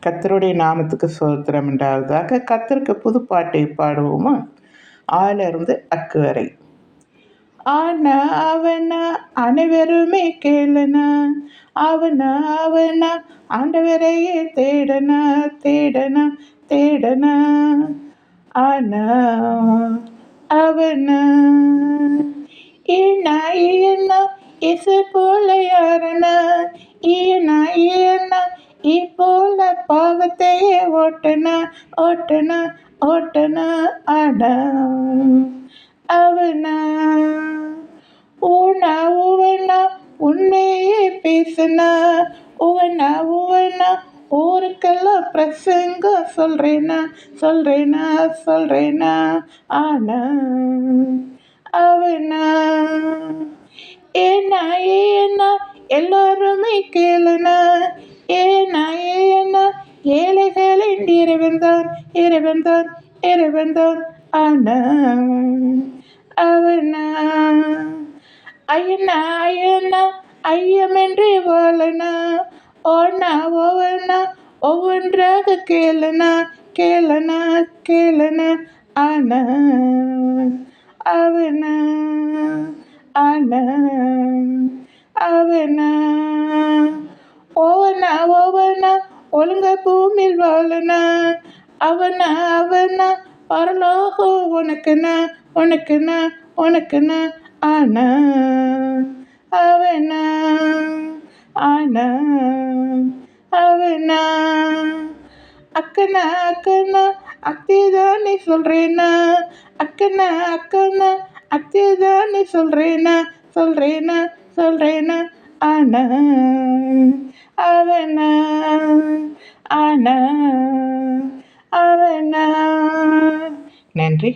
கர்த்தருடைய நாமத்துக்கு ஸ்தோத்திரம் உண்டாவதாக. கர்த்தருக்கு புதுப்பாட்டை பாடுவோமா? ஆலிருந்து அக்கு வரை. ஆனா அவனா அனைவருமே கேளனா, அவனா அவனா ஆண்டவரையே தேடனா தேடனா தேடனா. ஆனா அவனா ஈனா ஈனா இசை போல யாரனா, ஈனா ஈனா போல பாவத்தையே ஓட்டனா ஓட்டனா ஓட்டனா. ஆனா அவனா ஊனா ஊவனா உண்மையே பேசுனா, ஊவனா ஊவனா ஊருக்கெல்லாம் பிரசங்கம் சொல்றேனா சொல்றேனா சொல்றேனா. ஆனா அவனா ஏனா ஏனா எல்லாருமே கேளனா, ஏனா ஏனா ஏழைகளின் இறைவன்தான் இறைவன்தான் இறைவன்தான். ஆனா அவனா ஐயனா ஐயனா ஐயமின்றி வாழனா, ஓனா ஓவனா ஒவ்வொன்றாக கேளனா கேளனா கேளனா. ஆனா அவனா ஆனா அவனா ஓவனா ஓவனா ஒழுங்க பூமியில் வாழனா, அவனா அவனா பரலோகம் உனக்குனா உனக்குனா உனக்குனா. ஆனா அவனா ஆனா அவனா அக்கனா அக்கனா அக்திதானே சொல்றேனா, அக்கனா அக்கனா அக்திதானே சொல்றேனா சொல்றேனா சொல்றேனா. ஆனா அவனா ஆனா அவனா. நன்றி.